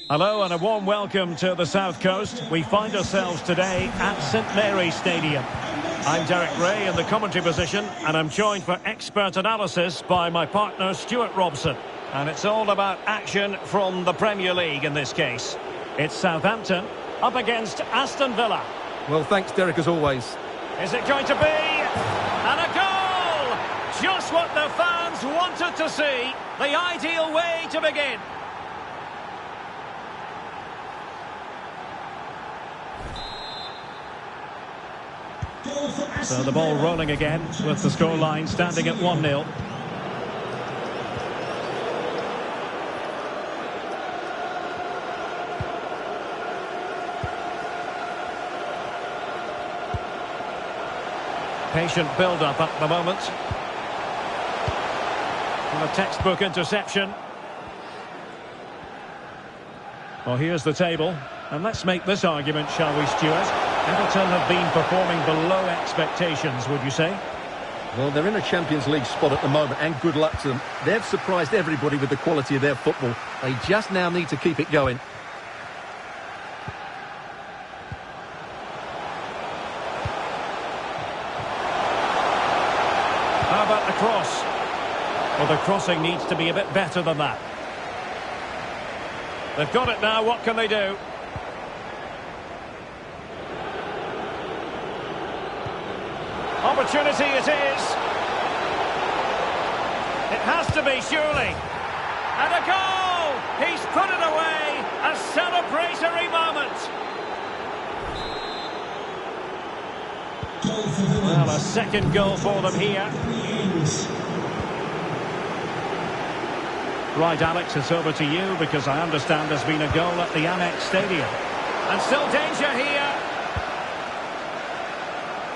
Hello and a warm welcome to the South Coast. We find ourselves today at St Mary's Stadium. I'm Derek Ray in the commentary position, and I'm joined for expert analysis by my partner Stuart Robson. And it's all about action from the Premier League in this case. It's Southampton up against Aston Villa. Well, thanks, Derek, as always. Is it going to be? And a goal! Just what the fans wanted to see. The ideal way to begin. So the ball rolling again with the scoreline standing at 1-0. Patient build-up at the moment. And a textbook interception. Well, here's the table. And let's make this argument, shall we, Stuart? Everton have been performing below expectations, would you say? Well, they're in a Champions League spot at the moment, and good luck to them. They've surprised everybody with the quality of their football. They just now need to keep it going. How about the cross? Well, the crossing needs to be a bit better than that. They've got it now, what can they do? Opportunity it is. It has to be, surely. And a goal! He's put it away. A celebratory moment. Well, a second goal for them here. Right, Alex, it's over to you, because I understand there's been a goal at the Amex Stadium. And still danger here.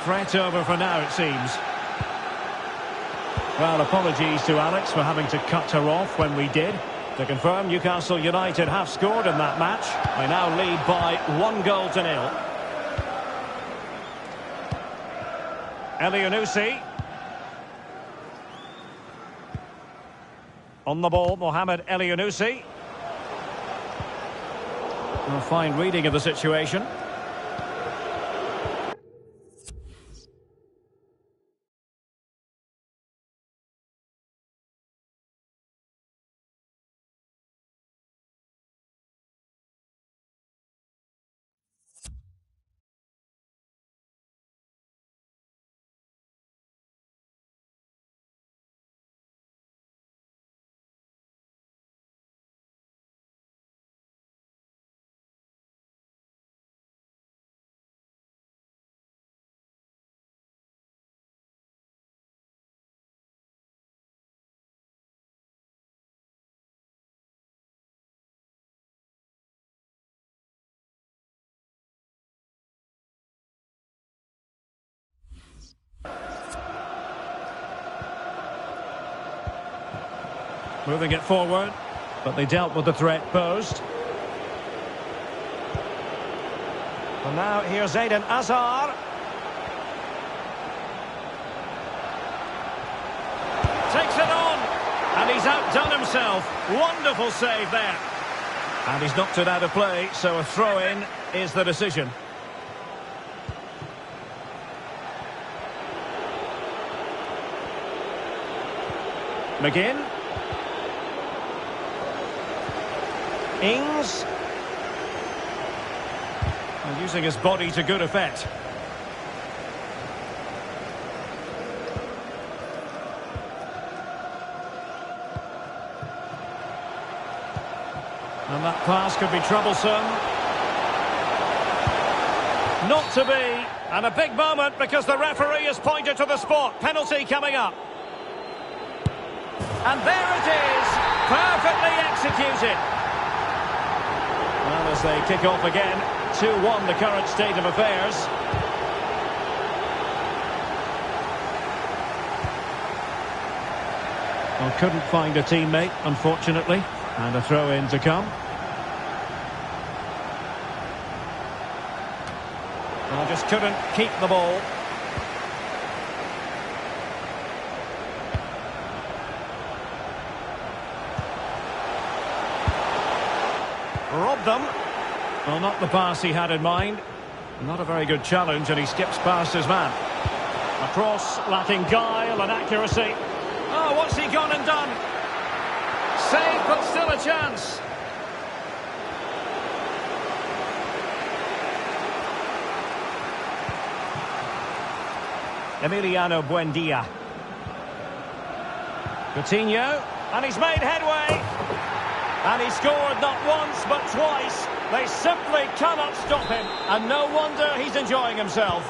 Threat over for now, it seems. Well, apologies to Alex for having to cut her off when we did. To confirm, Newcastle United have scored in that match. They now lead by 1-0. Elyounoussi. On the ball, Mohamed Elyounoussi. A fine reading of the situation. Moving it forward, but they dealt with the threat posed. And now here's Eden Hazard. Takes it on, and he's outdone himself. Wonderful save there. And he's knocked it out of play, so a throw-in is the decision. McGinn. Ings. And using his body to good effect. And that pass could be troublesome. Not to be. And a big moment because the referee has pointed to the spot. Penalty coming up. And there it is. Perfectly executed. Well, as they kick off again, 2-1 the current state of affairs. Well, couldn't find a teammate, unfortunately, and a throw-in to come. Well, just couldn't keep the ball. Robbed them. Well, not the pass he had in mind. Not a very good challenge, and he skips past his man. A cross lacking guile and accuracy. Oh, what's he gone and done? Save, but still a chance. Emiliano Buendia. Coutinho, and he's made headway. And he scored not once, but twice. They simply cannot stop him. And no wonder he's enjoying himself.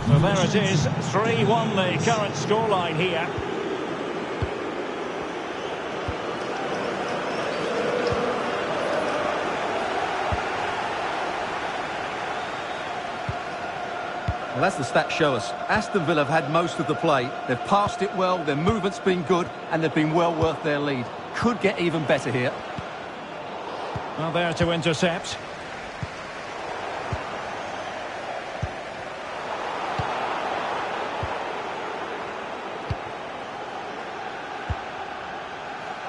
So there it is, 3-1 the current scoreline here. Well, as the stats show us, Aston Villa have had most of the play. They've passed it well, their movement's been good, and they've been well worth their lead. Could get even better here. Well, there to intercept.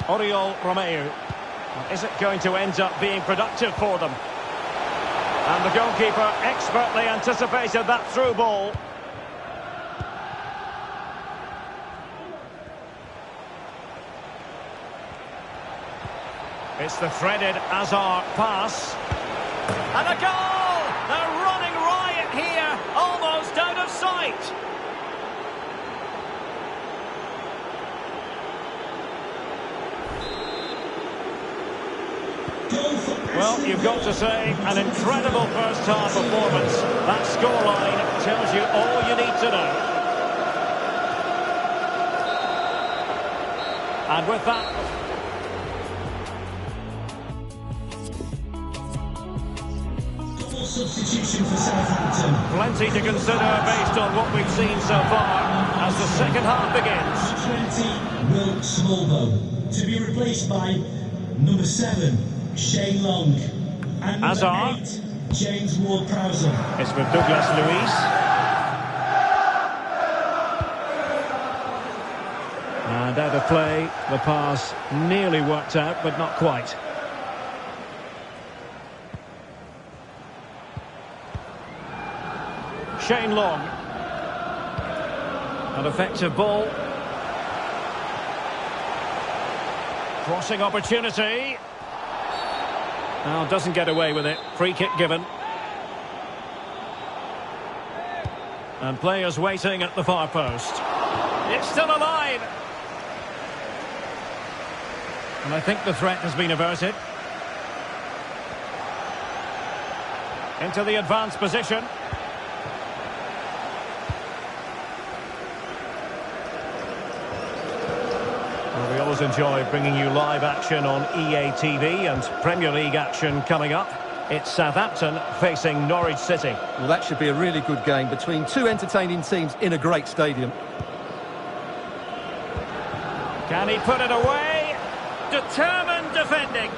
Oriol Romeu. Well, is it going to end up being productive for them? And the goalkeeper expertly anticipated that through ball. It's the threaded Hazard pass. And a goal! They're running riot here, almost out of sight. Well, you've got to say, an incredible first-half performance. That scoreline tells you all you need to know. And with that... Substitution for Southampton. Plenty to consider based on what we've seen so far as the second half begins. 20, Will Smallbone. To be replaced by number 7, Shane Long. And number Hazard. 8, James Ward-Prowse. It's with Douglas Luiz. And out of play, the pass nearly worked out, but not quite. Shane Long. An effective ball. Crossing opportunity. Now doesn't get away with it. Free kick given. And players waiting at the far post. It's still alive. And I think the threat has been averted. Into the advanced position. Well, we always enjoy bringing you live action on EA TV and Premier League action coming up. It's Southampton facing Norwich City. Well, that should be a really good game between two entertaining teams in a great stadium. Can he put it away? Determined defending.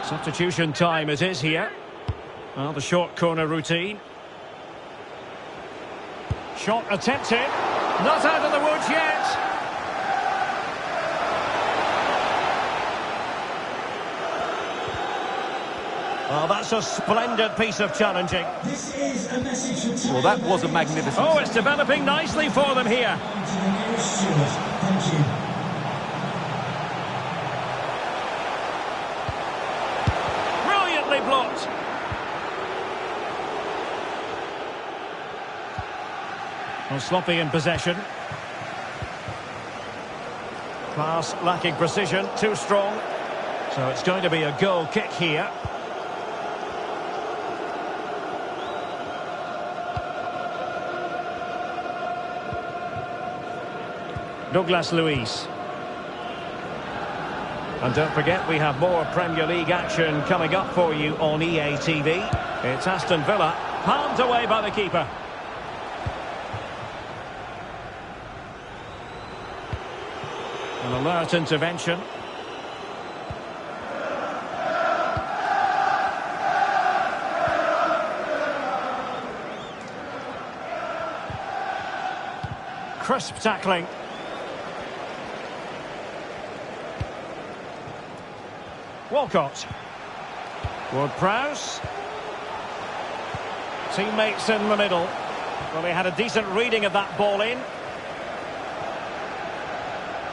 Substitution time it is here. Well, the short corner routine. Shot attempted. Not out of the woods yet. Well, that's a splendid piece of challenging. This is a message from... Well, that was a magnificent... Oh, it's developing nicely for them here. To the nearest steward. Thank you. Brilliantly blocked. Well, sloppy in possession. Pass lacking precision, too strong. So it's going to be a goal kick here. Douglas Luiz. And don't forget, we have more Premier League action coming up for you on EA TV. It's Aston Villa, palmed away by the keeper. An alert intervention. Crisp tackling. Walcott. Ward-Prowse. Teammates in the middle. Well, they had a decent reading of that ball in.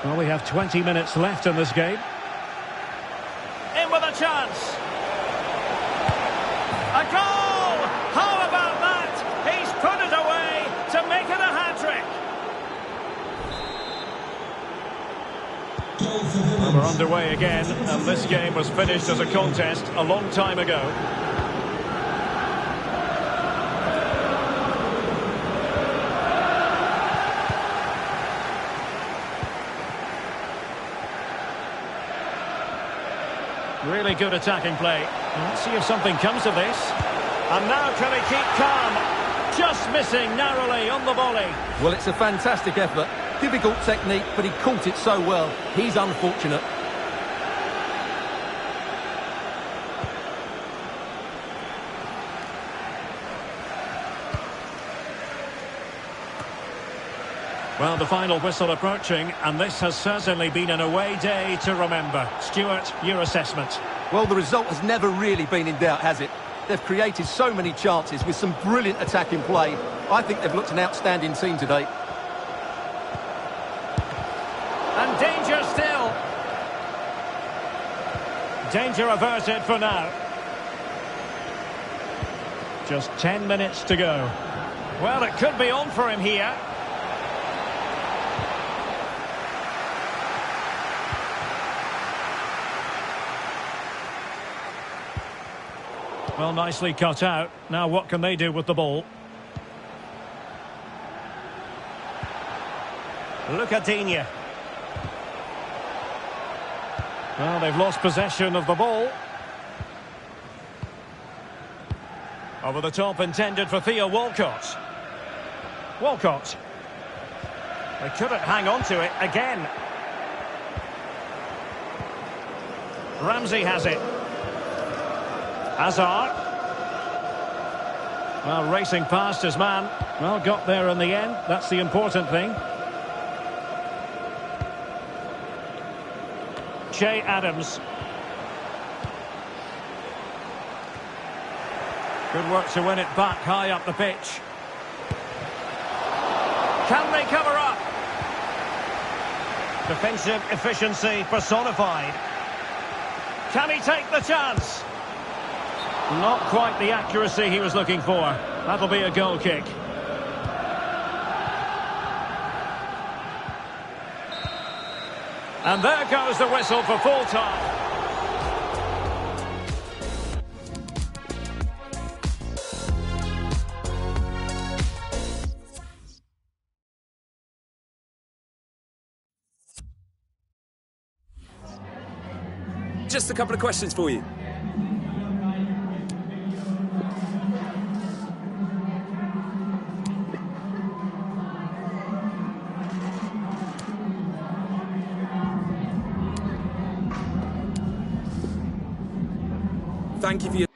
Well, we have 20 minutes left in this game. In with a chance. A goal! How about that? He's put it away to make it a hat-trick. Goal for Well, Villains. we're underway again, and this game was finished as a contest a long time ago. Really good attacking play. Let's see if something comes of this. And now can he keep calm? Just missing narrowly on the volley. Well, it's a fantastic effort. Difficult technique, but he caught it so well. He's unfortunate. Well, the final whistle approaching, and this has certainly been an away day to remember. Stuart, your assessment? Well, the result has never really been in doubt, has it? They've created so many chances with some brilliant attacking play. I think they've looked an outstanding team today. And danger still. Danger averted for now. Just 10 minutes to go. Well, it could be on for him here. Well, nicely cut out. Now what can they do with the ball? Look at Digne. Well, they've lost possession of the ball. Over the top intended for Theo Walcott. Walcott. They couldn't hang on to it again. Ramsey has it. Hazard. Well, racing past his man. Well, got there in the end. That's the important thing. Che Adams. Good work to win it back high up the pitch. Can they cover up? Defensive efficiency personified. Can he take the chance? Not quite the accuracy he was looking for. That'll be a goal kick. And there goes the whistle for full time. Just a couple of questions for you. Thank you for your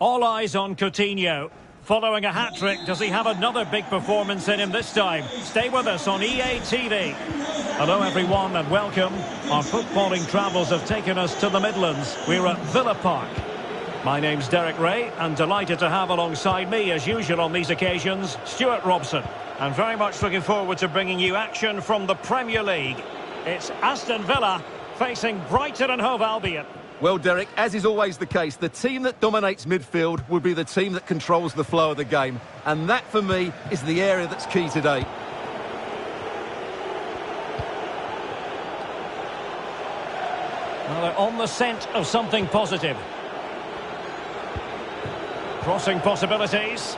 All eyes on Coutinho. Following a hat-trick, does he have another big performance in him this time? Stay with us on EA TV. Hello everyone and welcome. Our footballing travels have taken us to the Midlands. We're at Villa Park. My name's Derek Ray and delighted to have alongside me, as usual on these occasions, Stuart Robson. And very much looking forward to bringing you action from the Premier League. It's Aston Villa facing Brighton and Hove Albion. Well, Derek, as is always the case, the team that dominates midfield will be the team that controls the flow of the game. And that, for me, is the area that's key today. Well, they're on the scent of something positive. Crossing possibilities.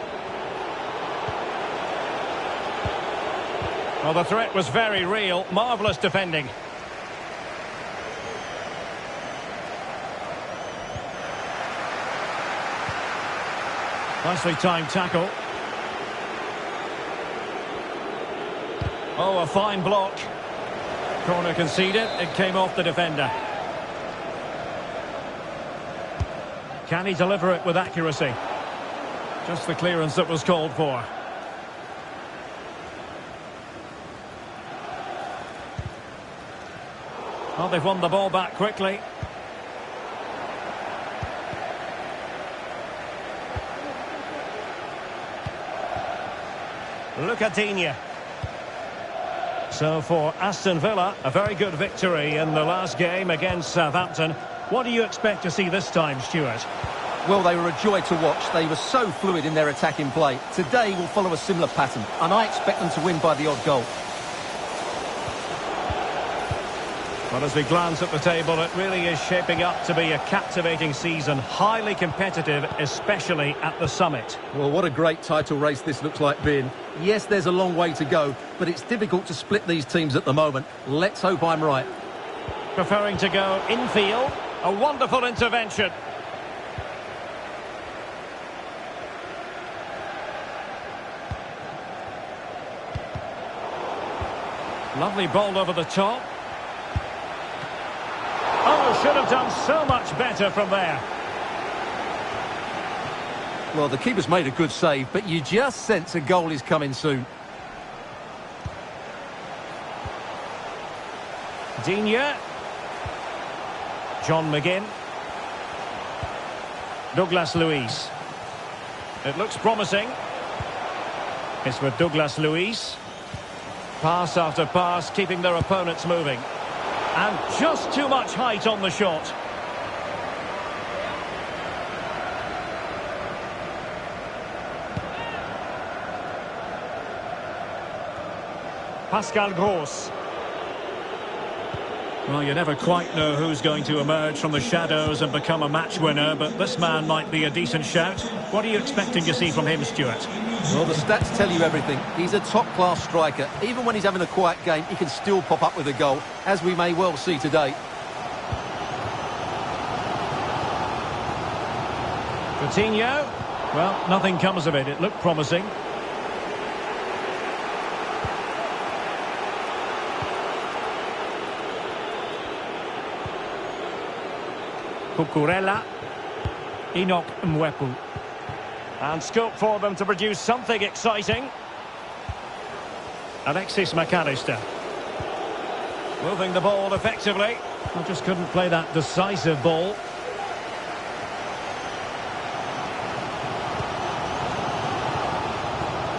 Well, the threat was very real. Marvellous defending. Nicely timed tackle. Oh, a fine block. Corner conceded. It came off the defender. Can he deliver it with accuracy? Just the clearance that was called for. Well, they've won the ball back quickly. Coutinho. So for Aston Villa, a very good victory in the last game against Southampton. What do you expect to see this time, Stuart? Well, they were a joy to watch. They were so fluid in their attacking play. Today will follow a similar pattern, and I expect them to win by the odd goal. Well, as we glance at the table, it really is shaping up to be a captivating season. Highly competitive, especially at the summit. Well, what a great title race this looks like being. Yes, there's a long way to go, but it's difficult to split these teams at the moment. Let's hope I'm right. Preferring to go infield. A wonderful intervention. Lovely ball over the top. Oh, should have done so much better from there. Well, the keeper's made a good save, but you just sense a goal is coming soon. Digne. John McGinn. Douglas Luiz. It looks promising. It's with Douglas Luiz. Pass after pass, keeping their opponents moving. And just too much height on the shot. Pascal Gross. Well, you never quite know who's going to emerge from the shadows and become a match winner, but this man might be a decent shout. What are you expecting to see from him, Stuart? Well, the stats tell you everything. He's a top-class striker. Even when he's having a quiet game, he can still pop up with a goal, as we may well see today. Coutinho. Well, nothing comes of it. It looked promising. Cucurella. Enoch Mwepu. And scope for them to produce something exciting. Alexis McAllister. Moving the ball effectively. I just couldn't play that decisive ball.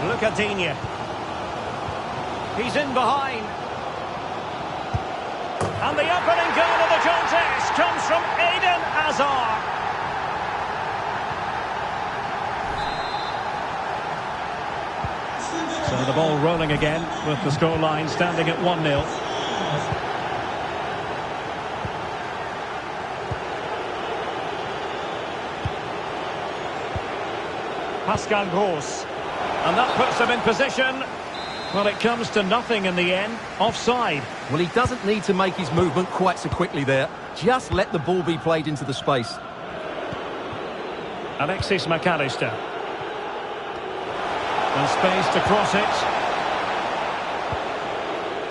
Look at Digne. He's in behind. And the opening goal of the contest comes from Eden Hazard. So the ball rolling again with the scoreline standing at 1-0. Pascal Gross. And that puts them in position. Well, it comes to nothing in the end. Offside. Well, he doesn't need to make his movement quite so quickly there. Just let the ball be played into the space. Alexis McAllister. And space to cross it.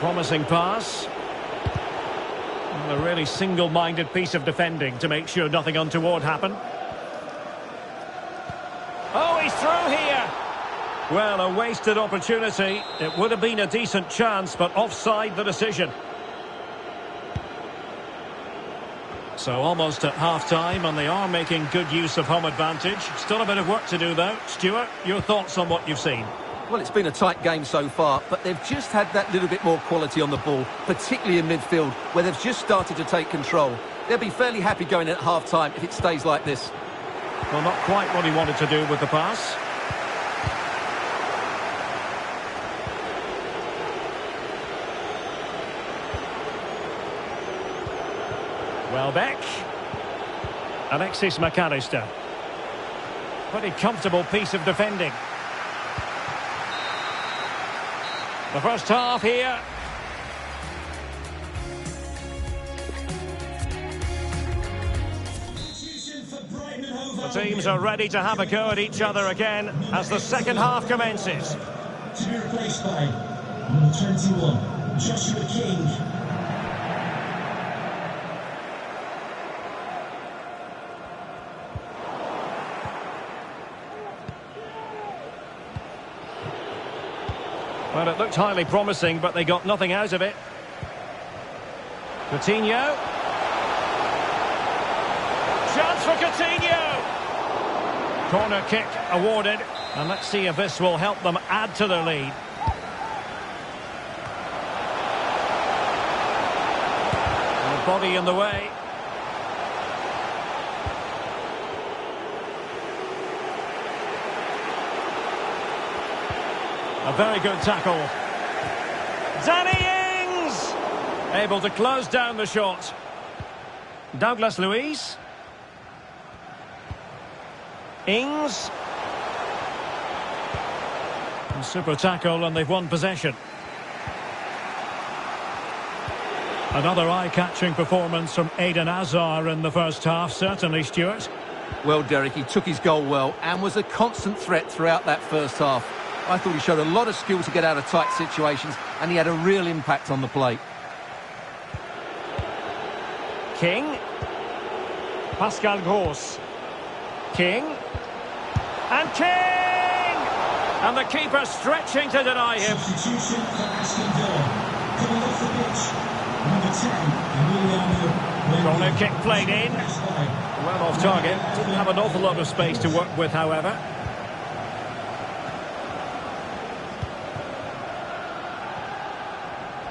Promising pass. Well, a really single-minded piece of defending to make sure nothing untoward happened. Well, a wasted opportunity. It would have been a decent chance, but offside the decision. So almost at half-time, and they are making good use of home advantage. Still a bit of work to do, though. Stuart, your thoughts on what you've seen? Well, it's been a tight game so far, but they've just had that little bit more quality on the ball, particularly in midfield, where they've just started to take control. They'll be fairly happy going in at half-time if it stays like this. Well, not quite what he wanted to do with the pass. Welbeck. Alexis McAllister. Pretty comfortable piece of defending. The first half here. The teams are ready to have a go at each other again as the second half commences. To be replaced by number 21, Joshua King. Well, it looked highly promising, but they got nothing out of it. Coutinho. Chance for Coutinho. Corner kick awarded. And let's see if this will help them add to their lead. And the body in the way. A very good tackle. Danny Ings! Able to close down the shot. Douglas Luiz. Ings. A super tackle, and they've won possession. Another eye-catching performance from Eden Hazard in the first half, certainly, Stuart. Well, Derek, he took his goal well and was a constant threat throughout that first half. I thought he showed a lot of skill to get out of tight situations, and he had a real impact on the plate. King. Pascal Gross. King. And King! And the keeper stretching to deny him. Substitution for Aston Villa. Coming off the pitch, number 10, Emiliano. Corner kick played in. Well off target. Didn't have an awful lot of space to work with, however.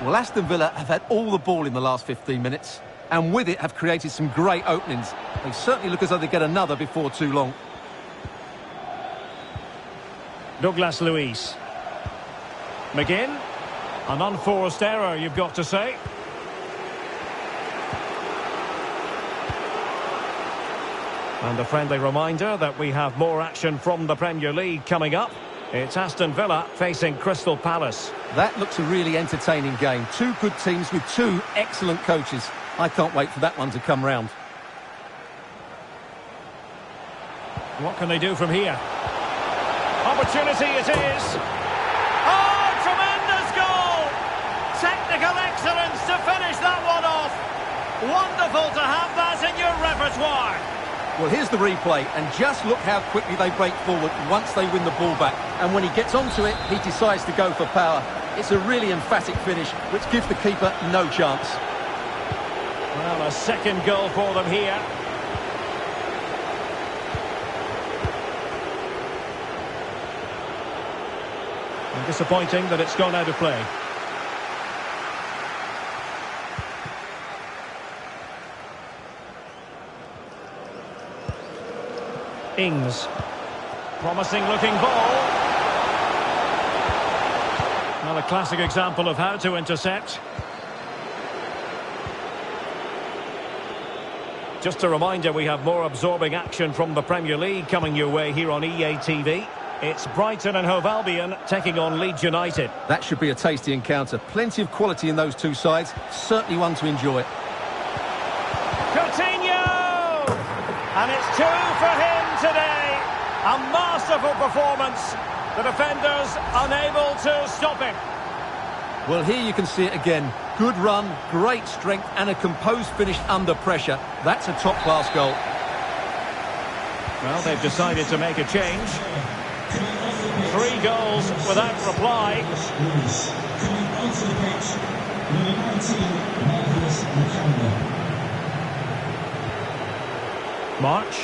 Well, Aston Villa have had all the ball in the last 15 minutes, and with it have created some great openings. They certainly look as though they get another before too long. Douglas Luiz. McGinn. An unforced error, you've got to say. And a friendly reminder that we have more action from the Premier League coming up. It's Aston Villa facing Crystal Palace. That looks a really entertaining game. Two good teams with two excellent coaches. I can't wait for that one to come round. What can they do from here? Opportunity it is. Oh, tremendous goal! Technical excellence to finish that one off. Wonderful to have that in your repertoire. Well, here's the replay, and just look how quickly they break forward once they win the ball back. And when he gets onto it, he decides to go for power. It's a really emphatic finish, which gives the keeper no chance. Well, a second goal for them here. And disappointing that it's gone out of play. Ings. Promising looking ball. Well, a classic example of how to intercept. Just a reminder, we have more absorbing action from the Premier League coming your way here on EA TV. It's Brighton and Hove Albion taking on Leeds United. That should be a tasty encounter. Plenty of quality in those two sides. Certainly one to enjoy. Coutinho! And it's 2 for him today. A masterful performance. The defenders unable to stop him. Well, here you can see it again. Good run, great strength, and a composed finish under pressure. That's a top-class goal. Well, they've decided to make a change. Coming off 3 goals without reply. Coming onto the pitch, number 19, Marvelous Nakamba. March.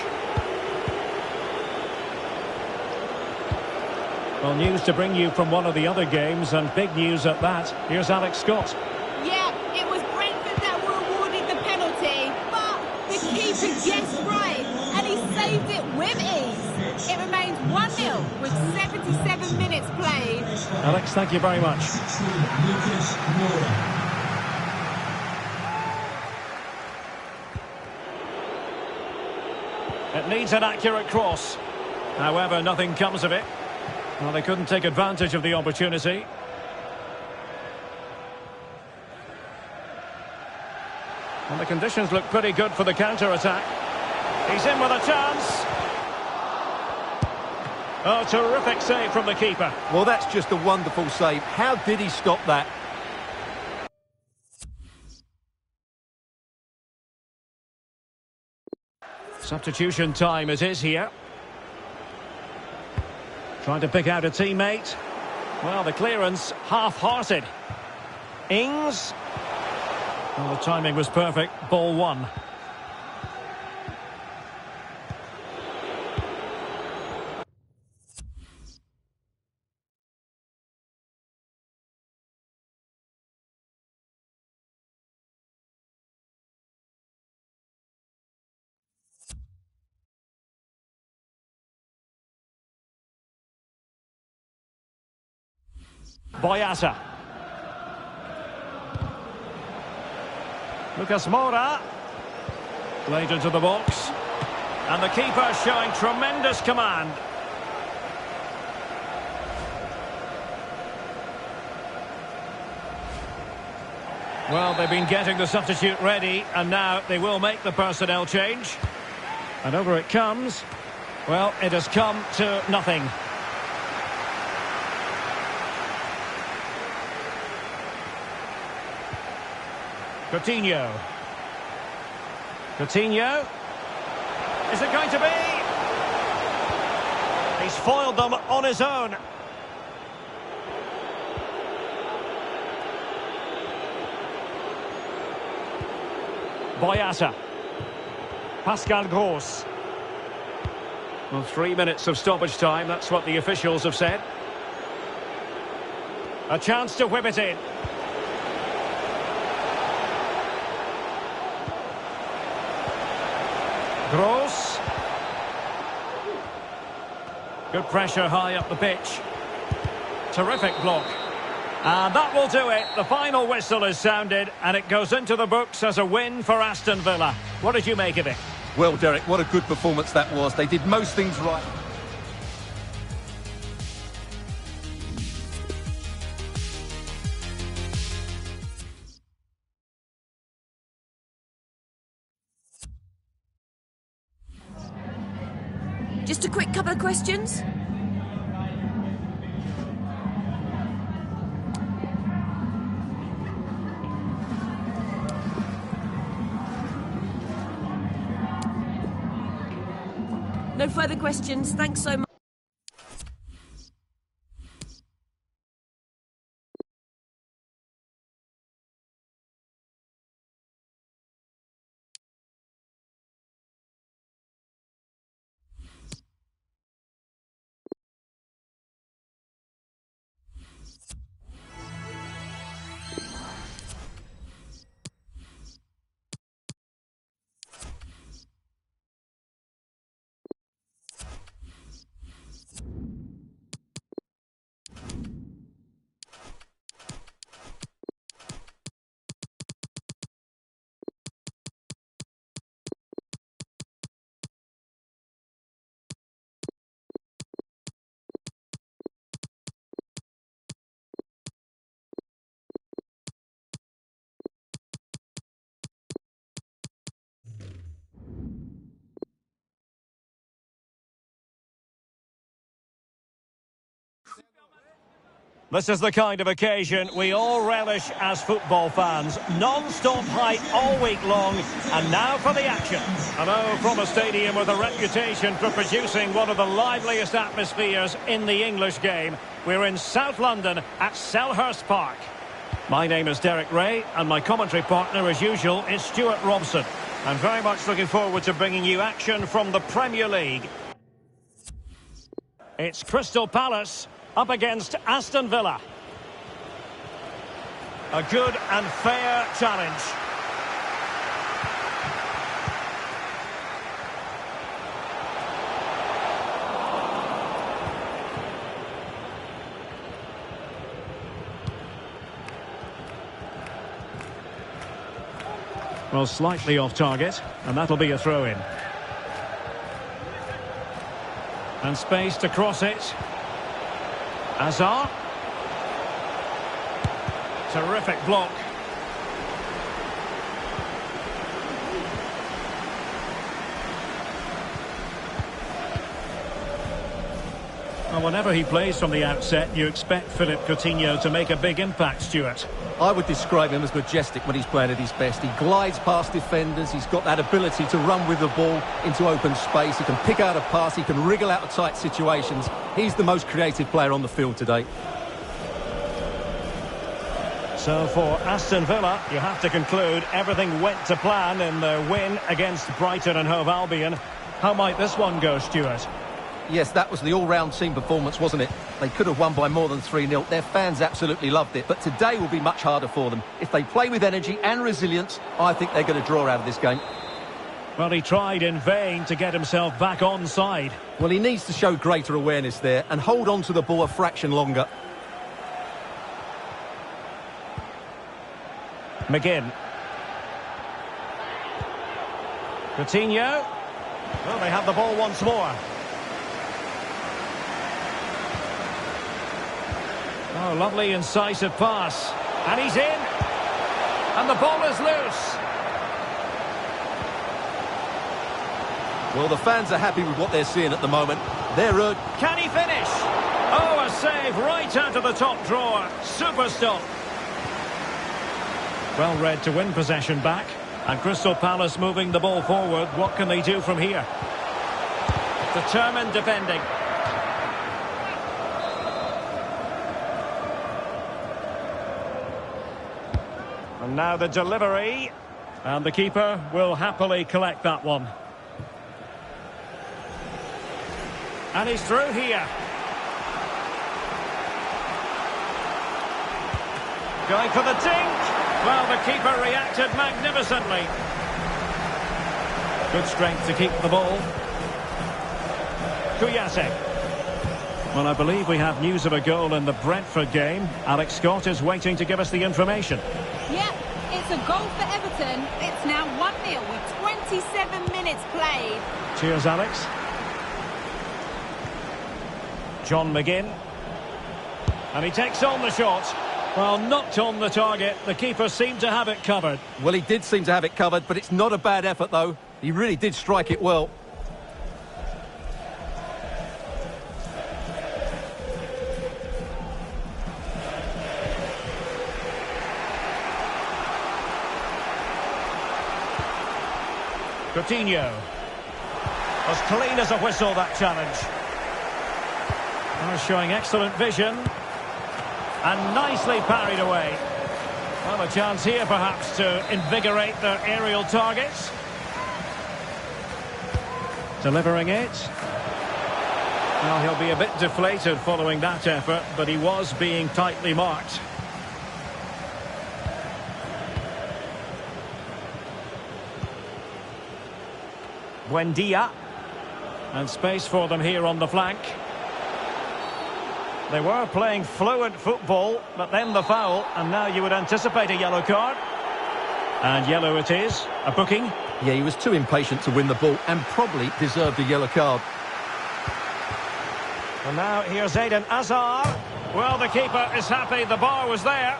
Well, news to bring you from one of the other games, and big news at that. Here's Alex Scott. Yeah, it was Brentford that were awarded the penalty, but the keeper guessed right, and he saved it with ease. It remains 1-0 with 77 minutes played. Alex, thank you very much. 16, Lucas Moura. It needs an accurate cross. However, nothing comes of it. Well, they couldn't take advantage of the opportunity. And the conditions look pretty good for the counter-attack. He's in with a chance. Oh, terrific save from the keeper. Well, that's just a wonderful save. How did he stop that? Substitution time it is here. Trying to pick out a teammate. Well, the clearance half-hearted. Ings. Well, the timing was perfect. Ball 1. Boyata. Lucas Moura. Played into the box. And the keeper showing tremendous command. Well, they've been getting the substitute ready, and now they will make the personnel change. And over it comes. Well, it has come to nothing. Coutinho. Coutinho. Is it going to be? He's foiled them on his own. Boyata. Pascal Gross. Well, 3 minutes of stoppage time, that's what the officials have said. A chance to whip it in. Gross. Good pressure high up the pitch. Terrific block. And that will do it. The final whistle is sounded, and it goes into the books as a win for Aston Villa. What did you make of it? Well, Derek, what a good performance that was. They did most things right. Just a quick couple of questions. No further questions. Thanks so much. This is the kind of occasion we all relish as football fans. Non-stop hype all week long, and now for the action. Hello from a stadium with a reputation for producing one of the liveliest atmospheres in the English game. We're in South London at Selhurst Park. My name is Derek Ray, and my commentary partner, as usual, is Stuart Robson. I'm very much looking forward to bringing you action from the Premier League. It's Crystal Palace up against Aston Villa. A good and fair challenge. Well, slightly off target, and that'll be a throw-in. And space to cross it. Hazard. Terrific block. Well, whenever he plays from the outset, you expect Philippe Coutinho to make a big impact, Stuart. I would describe him as majestic when he's playing at his best. He glides past defenders. He's got that ability to run with the ball into open space. He can pick out a pass. He can wriggle out of tight situations. He's the most creative player on the field today. So for Aston Villa, you have to conclude everything went to plan in their win against Brighton and Hove Albion. How might this one go, Stuart? Yes, that was the all-round team performance, wasn't it? They could have won by more than 3-0. Their fans absolutely loved it. But today will be much harder for them. If they play with energy and resilience, I think they're going to draw out of this game. Well, he tried in vain to get himself back on side. Well, he needs to show greater awareness there and hold on to the ball a fraction longer. McGinn. Coutinho. Well, they have the ball once more. Oh, lovely incisive pass. And he's in. And the ball is loose. Well, the fans are happy with what they're seeing at the moment. They're Can he finish? Oh, a save right out of the top drawer. Super stop. Well read to win possession back. And Crystal Palace moving the ball forward. What can they do from here? Determined defending. And now the delivery. And the keeper will happily collect that one. And he's through here. Going for the dink. Well, the keeper reacted magnificently. Good strength to keep the ball. Kouyaté. Well, I believe we have news of a goal in the Brentford game. Alex Scott is waiting to give us the information. Yep, it's a goal for Everton. It's now 1-0 with 27 minutes played. Cheers, Alex. John McGinn. And he takes on the shot. Well, knocked on the target. The keeper seemed to have it covered. Well, he did seem to have it covered, but it's not a bad effort, though. He really did strike it well. Coutinho. As clean as a whistle, that challenge. Showing excellent vision. And nicely parried away. Well, a chance here, perhaps, to invigorate their aerial targets. Delivering it. Well, he'll be a bit deflated following that effort, but he was being tightly marked. Buendia. And space for them here on the flank. They were playing fluent football, but then the foul, and now you would anticipate a yellow card. And yellow it is, a booking. Yeah, he was too impatient to win the ball and probably deserved a yellow card. And now here's Eden Hazard. Well, the keeper is happy, the bar was there.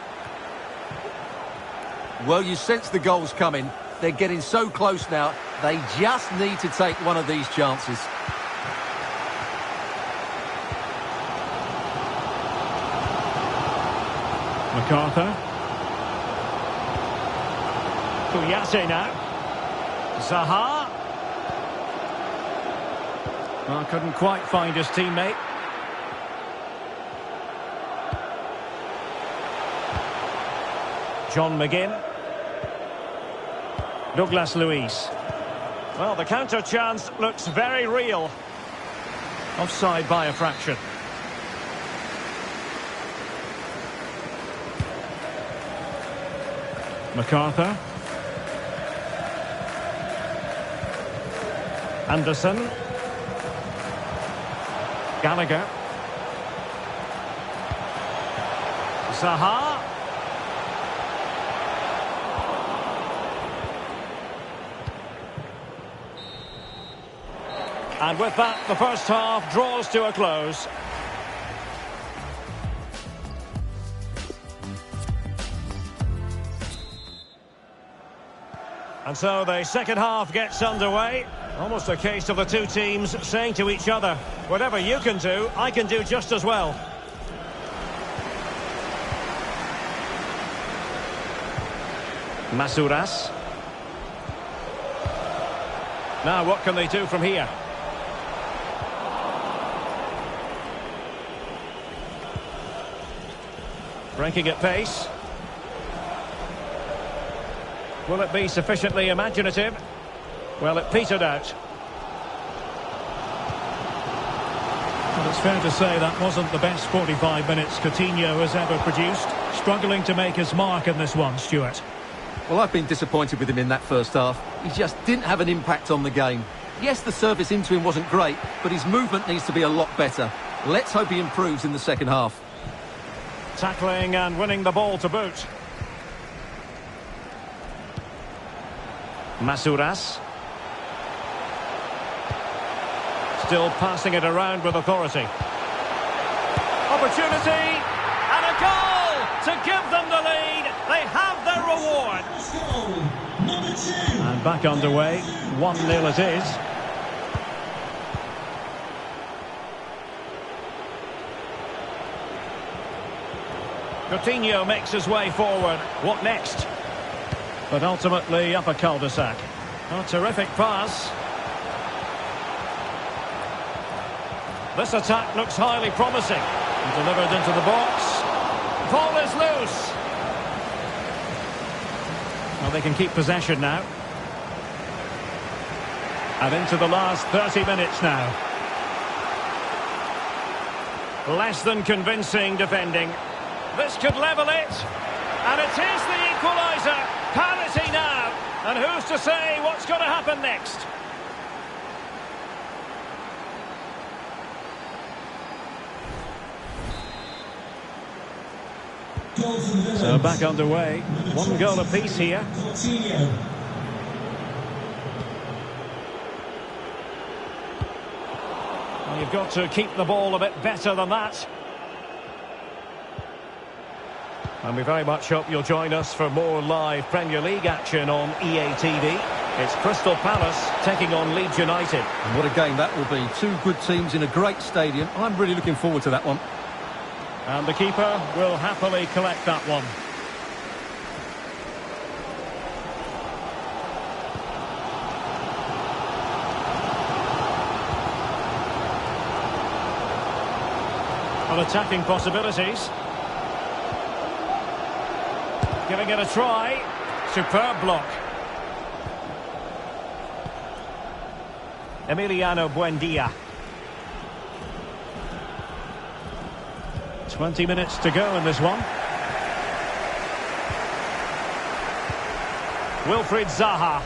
Well, you sense the goals coming. They're getting so close now. They just need to take one of these chances. MacArthur. Kouyaté now. Zaha. Well, couldn't quite find his teammate. John McGinn. Douglas Luiz. Well, the counter chance looks very real. Offside by a fraction. MacArthur. Anderson. Gallagher. Zaha. And with that, the first half draws to a close. And so the second half gets underway. Almost a case of the two teams saying to each other, whatever you can do, I can do just as well. Masouras. Now what can they do from here? Breaking at pace. Will it be sufficiently imaginative? Well, it petered out. Well, it's fair to say that wasn't the best 45 minutes Coutinho has ever produced. Struggling to make his mark in this one, Stuart. Well, I've been disappointed with him in that first half. He just didn't have an impact on the game. Yes, the service into him wasn't great, but his movement needs to be a lot better. Let's hope he improves in the second half. Tackling and winning the ball to boot. Masouras. Still passing it around with authority. Opportunity and a goal to give them the lead. They have their reward. Number 2. And back underway. 1-0 it is. Coutinho makes his way forward. What next? But ultimately up a cul-de-sac. A terrific pass. This attack looks highly promising. And delivered into the box. Ball is loose. Well, they can keep possession now. And into the last 30 minutes now. Less than convincing defending. This could level it. And it is the equaliser. Parity now. And who's to say what's going to happen next? So back underway. 1 goal apiece here. Coutinho. Well, you've got to keep the ball a bit better than that. And we very much hope you'll join us for more live Premier League action on EA TV. It's Crystal Palace taking on Leeds United. And what a game that will be. Two good teams in a great stadium. I'm really looking forward to that one. And the keeper will happily collect that one. Well, attacking possibilities. Giving it a try. Superb block. Emiliano Buendia. 20 minutes to go in this one. Wilfried Zaha.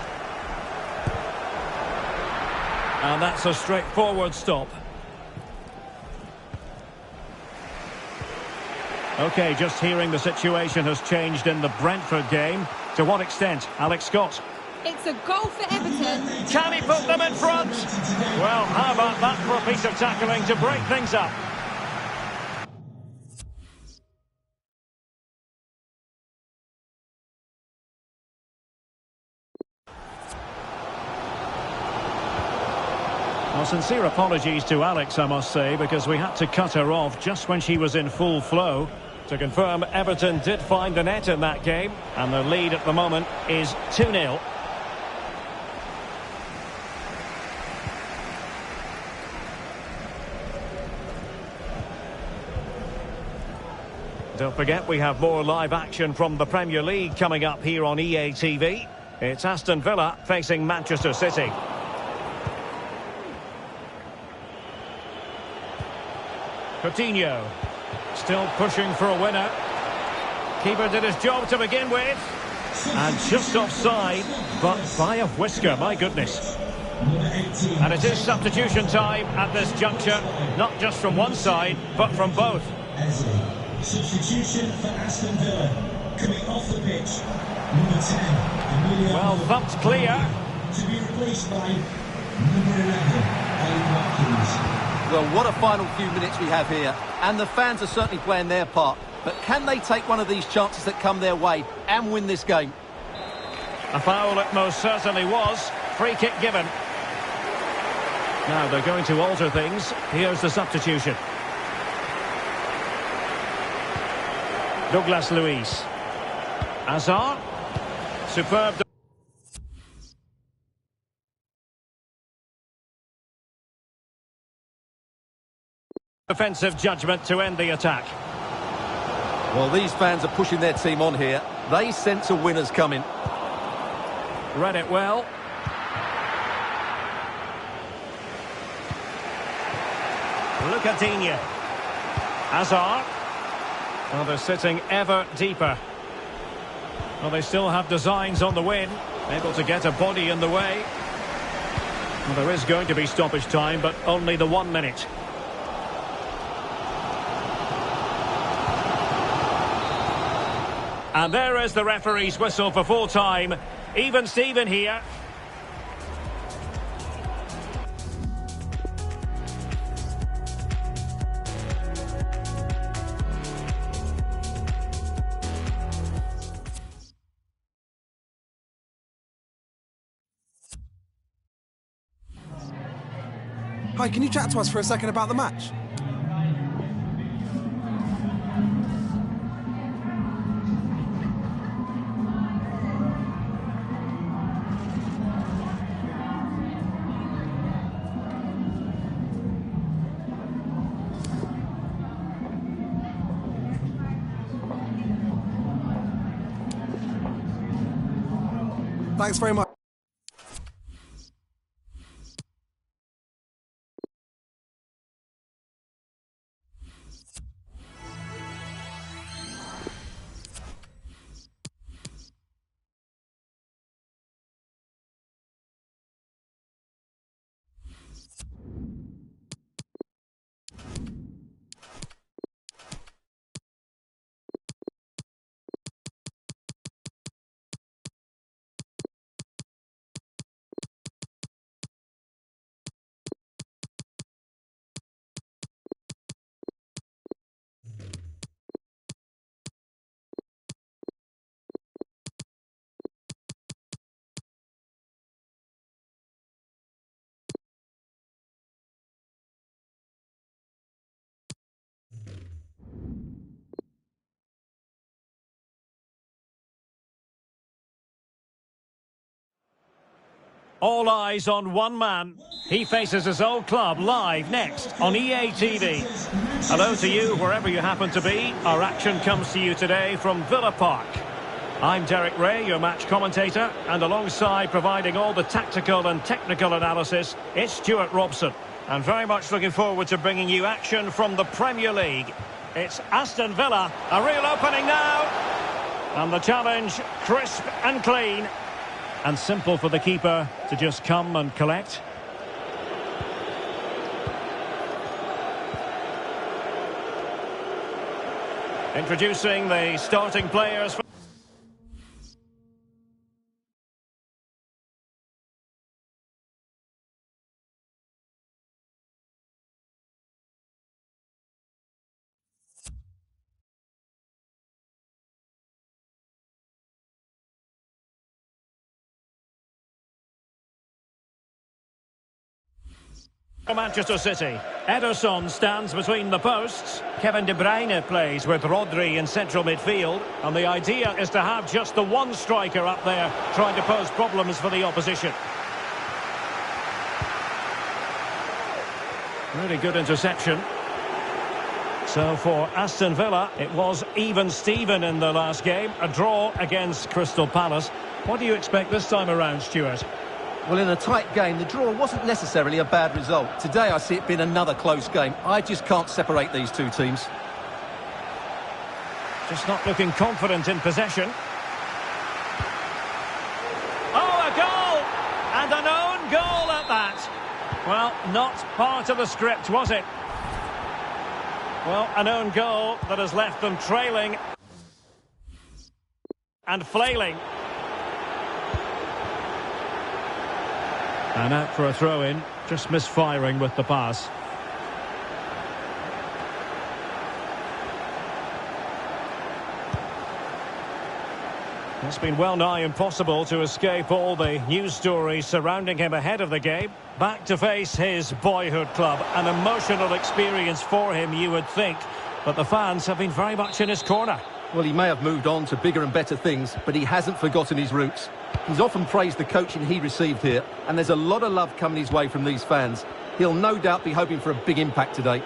And that's a straightforward stop. OK, just hearing the situation has changed in the Brentford game. To what extent, Alex Scott? It's a goal for Everton. Can he put them in front? Well, how about that for a piece of tackling to break things up? Well, sincere apologies to Alex, I must say, because we had to cut her off just when she was in full flow. To confirm, Everton did find the net in that game, and the lead at the moment is 2-0. Don't forget, we have more live action from the Premier League coming up here on EA TV. It's Aston Villa facing Manchester City. Coutinho, still pushing for a winner. Keeper did his job to begin with. And just offside, but by a whisker, my goodness. And it is substitution time at this juncture, not just from one side, but from both. Substitution for Aston Villa. Coming off the pitch, number 10, well thumped clear. To be replaced by number 11, Ali Watkins. Well, what a final few minutes we have here, and the fans are certainly playing their part. But can they take one of these chances that come their way and win this game? A foul it most certainly was. Free kick given. Now they're going to alter things. Here's the substitution. Douglas Luiz. Hazard. Superb. Defensive judgment to end the attack. Well, these fans are pushing their team on here. They sense a winner's coming. Read it well. Coutinho. Hazard. Well, they're sitting ever deeper. Well, they still have designs on the win. Able to get a body in the way. Well, there is going to be stoppage time, but only the 1 minute. And there is the referee's whistle for full time. Even Steven here. Hi, can you chat to us for a second about the match? Thanks very much. All eyes on one man. He faces his old club live next on EA TV. Hello to you wherever you happen to be. Our action comes to you today from Villa Park. I'm Derek Ray, your match commentator, and alongside providing all the tactical and technical analysis, it's Stuart Robson. And very much looking forward to bringing you action from the Premier League. It's Aston Villa, a real opening now. And the challenge, crisp and clean. And simple for the keeper to just come and collect. Introducing the starting players. Manchester City. Ederson stands between the posts. Kevin De Bruyne plays with Rodri in central midfield. And the idea is to have just the one striker up there trying to pose problems for the opposition. Really good interception. So for Aston Villa, it was even Steven in the last game. A draw against Crystal Palace. What do you expect this time around, Stuart? Well, in a tight game, the draw wasn't necessarily a bad result. Today, I see it being another close game. I just can't separate these two teams. Just not looking confident in possession. Oh, a goal! And an own goal at that. Well, not part of the script, was it? Well, an own goal that has left them trailing and flailing. And out for a throw-in, just misfiring with the pass. It's been well nigh impossible to escape all the news stories surrounding him ahead of the game. Back to face his boyhood club. An emotional experience for him, you would think. But the fans have been very much in his corner. Well, he may have moved on to bigger and better things, but he hasn't forgotten his roots. He's often praised the coaching he received here, and there's a lot of love coming his way from these fans. He'll no doubt be hoping for a big impact today.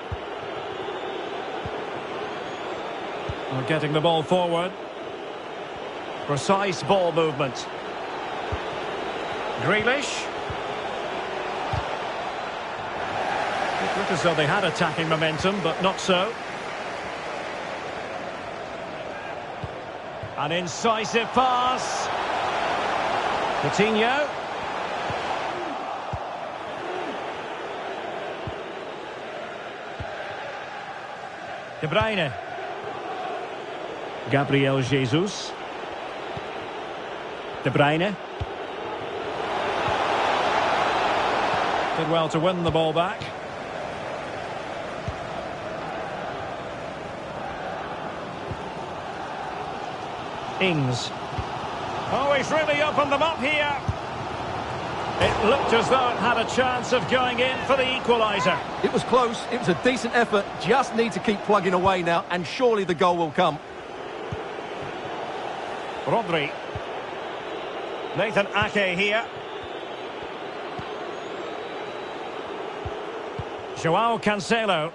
Well, getting the ball forward. Precise ball movement. Grealish. It looked as though they had attacking momentum, but not so. An incisive pass. Coutinho. De Bruyne. Gabriel Jesus. De Bruyne. Did well to win the ball back. Ings. Oh, he's really opened them up here. It looked as though it had a chance of going in for the equaliser. It was close, it was a decent effort, just need to keep plugging away now, and surely the goal will come. Rodri. Nathan Ake here. Joao Cancelo.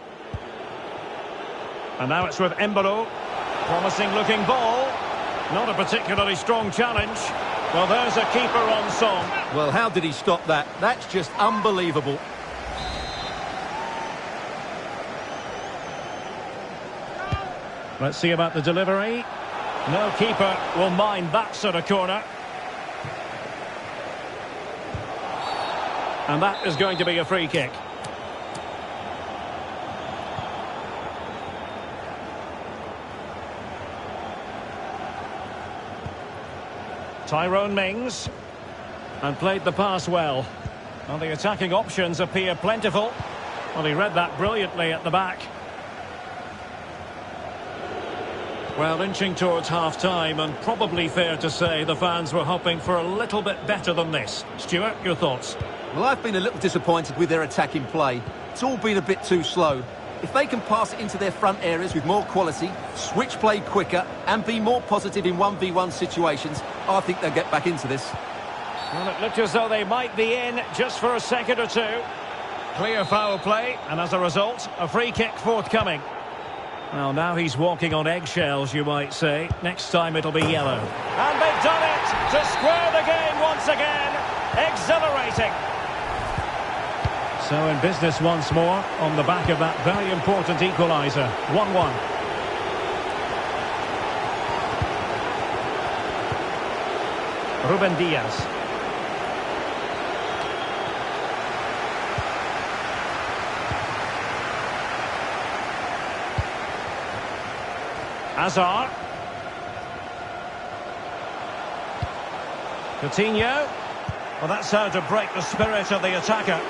And now it's with Embolo. Promising looking ball. Not a particularly strong challenge. Well, there's a keeper on song. Well, how did he stop that? That's just unbelievable. Let's see about the delivery. No keeper will mind that sort of corner. And that is going to be a free kick. Tyrone Mings. And played the pass well. Well, the attacking options appear plentiful. Well, he read that brilliantly at the back. Well, inching towards half-time, and probably fair to say the fans were hoping for a little bit better than this. Stuart, your thoughts? Well, I've been a little disappointed with their attacking play. It's all been a bit too slow. If they can pass it into their front areas with more quality, switch play quicker, and be more positive in 1v1 situations, I think they'll get back into this. Well, it looked as though they might be in just for a second or two. Clear foul play, and as a result, a free kick forthcoming. Well, now he's walking on eggshells, you might say. Next time it'll be yellow. And they've done it to square the game once again. Exhilarating. So in business once more on the back of that very important equaliser. 1-1. Ruben Diaz. Hazard. Coutinho. Well, that's how to break the spirit of the attacker.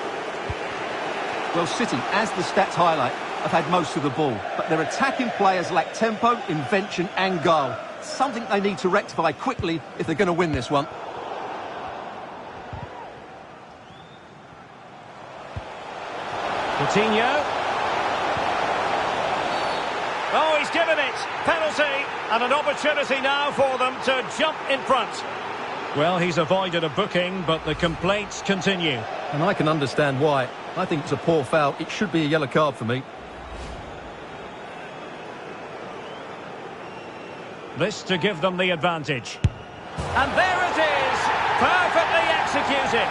Well, City, as the stats highlight, have had most of the ball, but their attacking players lack tempo, invention and goal. Something they need to rectify quickly if they're going to win this one. Coutinho. Oh, he's given it. Penalty. And an opportunity now for them to jump in front. Well, he's avoided a booking, but the complaints continue. And I can understand why. I think it's a poor foul. It should be a yellow card for me. This to give them the advantage. And there it is. Perfectly executed.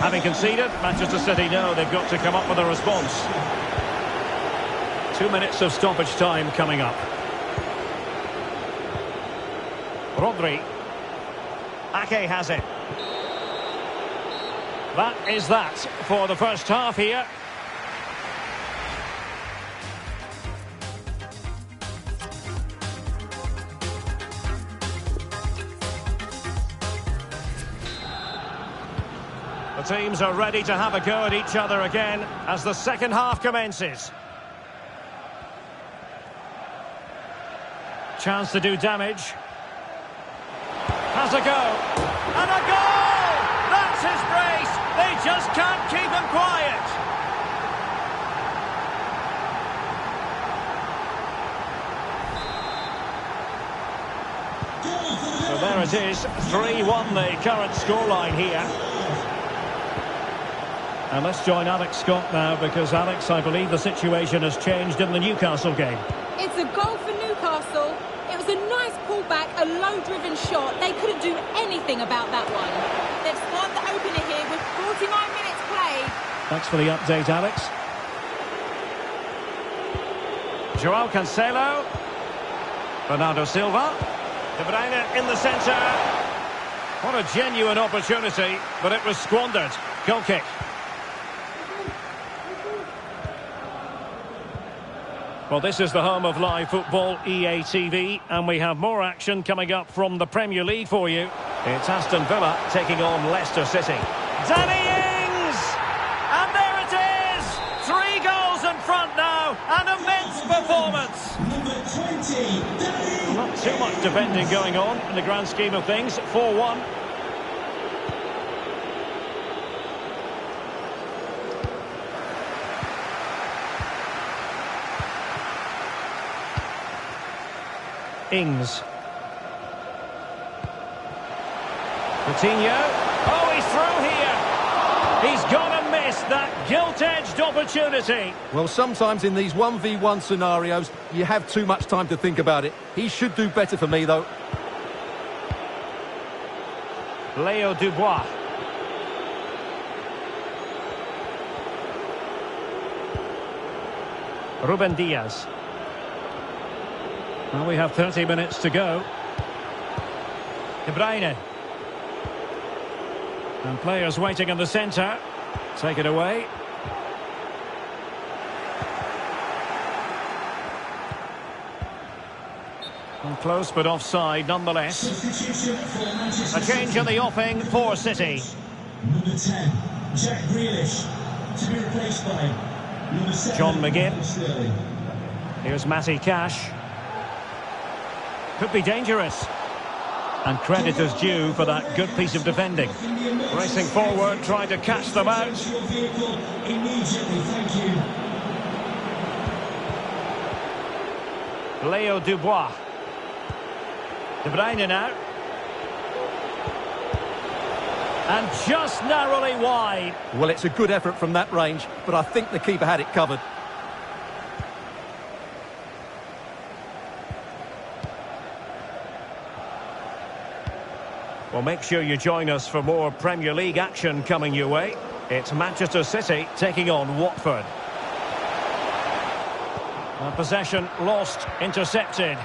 Having conceded, Manchester City know they've got to come up with a response. 2 minutes of stoppage time coming up. Rodri. Ake has it. That is that for the first half here. The teams are ready to have a go at each other again as the second half commences. Chance to do damage. Has a go. And a goal! That's his brace! They just can't keep him quiet. So there it is. 3-1 the current scoreline here. And let's join Alex Scott now, because, Alex, I believe the situation has changed in the Newcastle game. It's a goal for Newcastle. It was a nice pullback, a low-driven shot. They couldn't do anything about that one. They've scored the opener here with 49 minutes played. Thanks for the update, Alex. Joao Cancelo. Bernardo Silva. De Bruyne in the centre. What a genuine opportunity, but it was squandered. Goal kick. Well, this is the home of live football, EA TV, and we have more action coming up from the Premier League for you. It's Aston Villa taking on Leicester City. Danny Ings! And there it is! 3 goals in front now, an immense performance. Number 20, Danny. Not too much defending going on in the grand scheme of things. 4-1. Ings. Coutinho. Oh, he's through here. He's gonna miss that gilt-edged opportunity. Well, sometimes in these 1v1 scenarios, you have too much time to think about it. He should do better for me, though. Leo Dubois. Ruben Diaz. Well, we have 30 minutes to go. De Bruyne. And players waiting in the centre. Take it away. And close but offside nonetheless. Substitution for Manchester A change in the offing for City. Number 10, Jack Grealish, to be replaced by number 7, John McGinn. Sterling. Here's Matty Cash. Could be dangerous. And credit is due for that good piece of defending. Racing forward, trying to catch them out. Your vehicle immediately, thank you. Leo Dubois. De Bruyne now. And just narrowly wide. Well, it's a good effort from that range, but I think the keeper had it covered. Well, make sure you join us for more Premier League action coming your way. It's Manchester City taking on Watford. And possession lost, intercepted.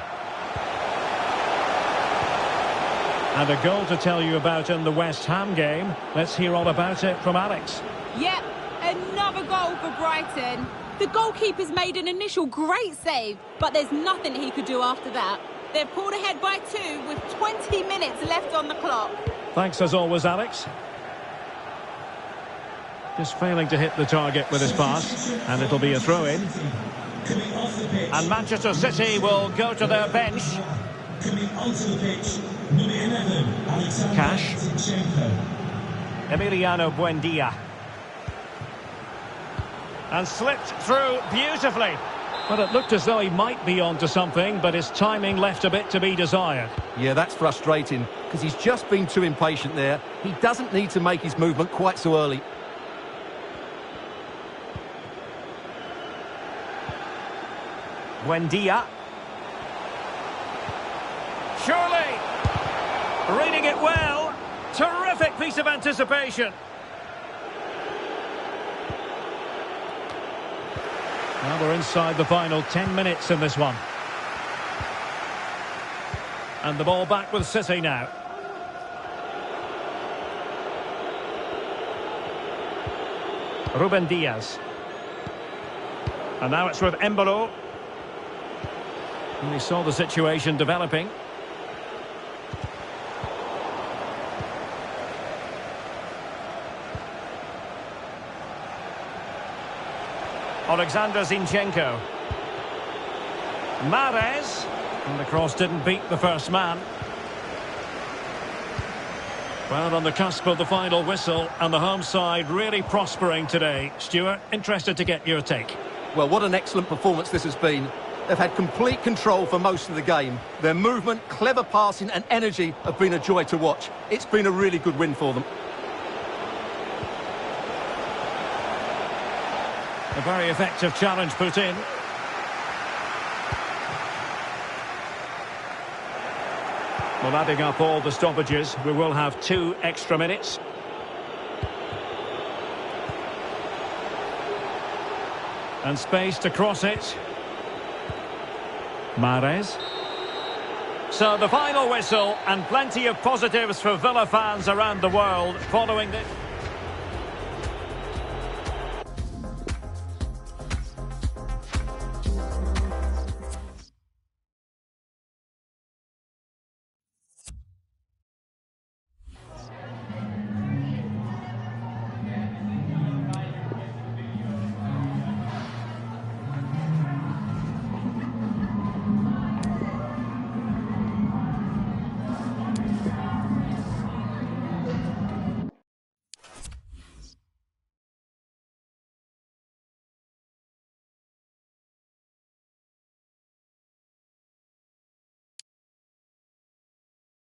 And a goal to tell you about in the West Ham game. Let's hear all about it from Alex. Yep, another goal for Brighton. The goalkeeper's made an initial great save, but there's nothing he could do after that. They've pulled ahead by 2 with 20 minutes left on the clock. Thanks as always, Alex. Just failing to hit the target with his pass, and it'll be a throw-in. And Manchester City will go to their bench. Coming onto the pitch, number 11, Alexander Cash. Zinchenko. Emiliano Buendia. And slipped through beautifully. But it looked as though he might be onto something, but his timing left a bit to be desired. Yeah, that's frustrating, because he's just been too impatient there. He doesn't need to make his movement quite so early. Buendia. Surely! Reading it well. Terrific piece of anticipation. Now we're inside the final 10 minutes in this one. And the ball back with City now. Ruben Diaz. And now it's with Embolo. And he saw the situation developing. Alexander Zinchenko. Mahrez. And the cross didn't beat the first man. Well, on the cusp of the final whistle, and the home side really prospering today. Stuart, interested to get your take. Well, what an excellent performance this has been. They've had complete control for most of the game. Their movement, clever passing and energy have been a joy to watch. It's been a really good win for them. A very effective challenge put in. Well, adding up all the stoppages, we will have 2 extra minutes. And space to cross it. Mahrez. So the final whistle, and plenty of positives for Villa fans around the world following this.